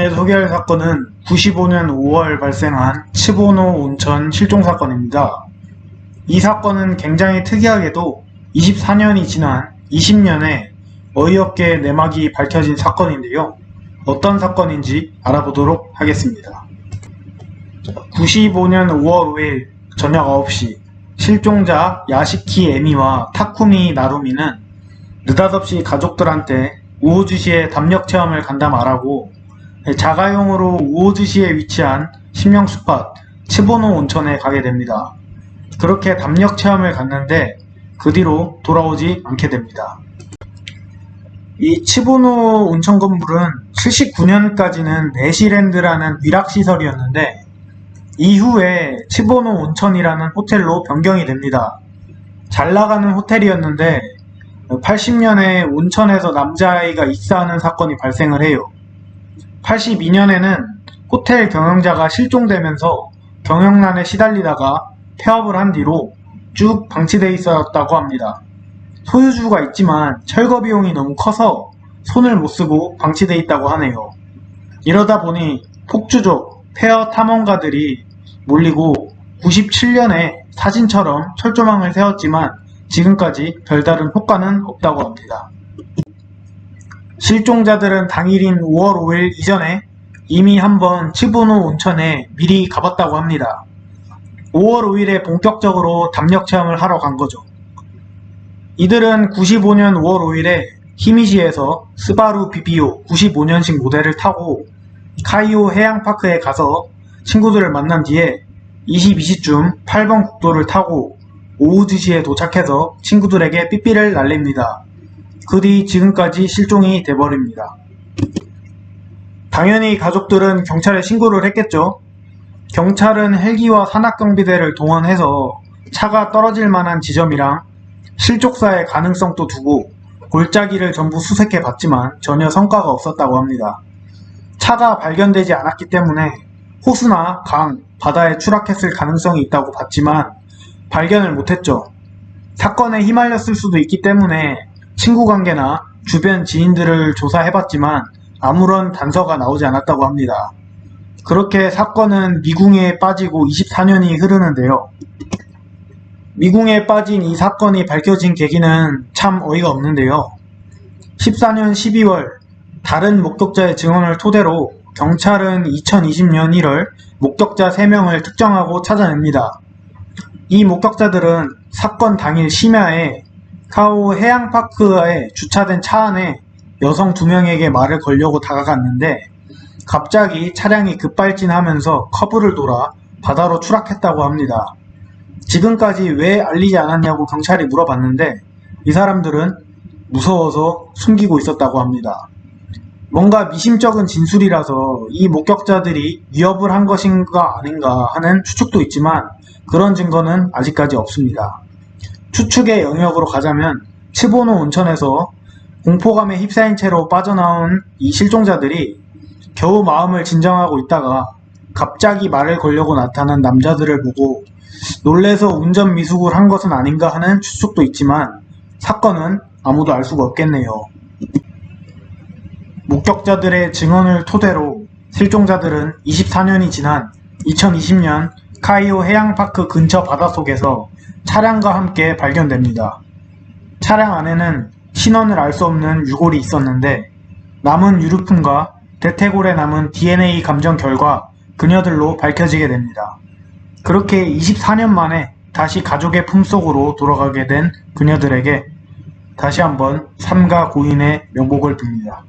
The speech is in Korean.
이번에 소개할 사건은 95년 5월 발생한 츠보노 온천 실종 사건입니다. 이 사건은 굉장히 특이하게도 24년이 지난 20년에 어이없게 내막이 밝혀진 사건인데요. 어떤 사건인지 알아보도록 하겠습니다. 95년 5월 5일 저녁 9시 실종자 야시키 에미와 타쿠미 나루미는 느닷없이 가족들한테 우호주시에 담력 체험을 간다 말하고 자가용으로 우호주시에 위치한 신명 스팟 츠보노 온천에 가게 됩니다. 그렇게 담력 체험을 갔는데 그 뒤로 돌아오지 않게 됩니다. 이 츠보노 온천 건물은 79년까지는 내시랜드라는 위락시설이었는데 이후에 츠보노 온천이라는 호텔로 변경이 됩니다. 잘 나가는 호텔이었는데 80년에 온천에서 남자아이가 익사하는 사건이 발생을 해요. 82년에는 호텔 경영자가 실종되면서 경영난에 시달리다가 폐업을 한 뒤로 쭉 방치돼 있었다고 합니다. 소유주가 있지만 철거 비용이 너무 커서 손을 못 쓰고 방치돼 있다고 하네요. 이러다 보니 폭주족, 폐허 탐험가들이 몰리고 97년에 사진처럼 철조망을 세웠지만 지금까지 별다른 효과는 없다고 합니다. 실종자들은 당일인 5월 5일 이전에 이미 한번 츠보노 온천에 미리 가봤다고 합니다. 5월 5일에 본격적으로 담력 체험을 하러 간 거죠. 이들은 95년 5월 5일에 히미시에서 스바루 비비오 95년식 모델을 타고 카이오 해양파크에 가서 친구들을 만난 뒤에 22시쯤 8번 국도를 타고 오후 2시에 도착해서 친구들에게 삐삐를 날립니다. 그 뒤 지금까지 실종이 돼버립니다. 당연히 가족들은 경찰에 신고를 했겠죠. 경찰은 헬기와 산악경비대를 동원해서 차가 떨어질 만한 지점이랑 실족사의 가능성도 두고 골짜기를 전부 수색해 봤지만 전혀 성과가 없었다고 합니다. 차가 발견되지 않았기 때문에 호수나 강, 바다에 추락했을 가능성이 있다고 봤지만 발견을 못했죠. 사건에 휘말렸을 수도 있기 때문에 친구관계나 주변 지인들을 조사해봤지만 아무런 단서가 나오지 않았다고 합니다. 그렇게 사건은 미궁에 빠지고 24년이 흐르는데요. 미궁에 빠진 이 사건이 밝혀진 계기는 참 어이가 없는데요. 14년 12월 다른 목격자의 증언을 토대로 경찰은 2020년 1월 목격자 3명을 특정하고 찾아냅니다. 이 목격자들은 사건 당일 심야에 카오 해양파크에 주차된 차 안에 여성 2명에게 말을 걸려고 다가갔는데 갑자기 차량이 급발진하면서 커브를 돌아 바다로 추락했다고 합니다. 지금까지 왜 알리지 않았냐고 경찰이 물어봤는데 이 사람들은 무서워서 숨기고 있었다고 합니다. 뭔가 미심쩍은 진술이라서 이 목격자들이 위협을 한 것인가 아닌가 하는 추측도 있지만 그런 증거는 아직까지 없습니다. 추측의 영역으로 가자면 츠보노 온천에서 공포감에 휩싸인 채로 빠져나온 이 실종자들이 겨우 마음을 진정하고 있다가 갑자기 말을 걸려고 나타난 남자들을 보고 놀래서 운전 미숙을 한 것은 아닌가 하는 추측도 있지만 사건은 아무도 알 수가 없겠네요. 목격자들의 증언을 토대로 실종자들은 24년이 지난 2020년 카이오 해양파크 근처 바닷속에서 차량과 함께 발견됩니다. 차량 안에는 신원을 알 수 없는 유골이 있었는데 남은 유류품과 대퇴골에 남은 DNA 감정 결과 그녀들로 밝혀지게 됩니다. 그렇게 24년 만에 다시 가족의 품속으로 돌아가게 된 그녀들에게 다시 한번 삼가 고인의 명복을 빕니다.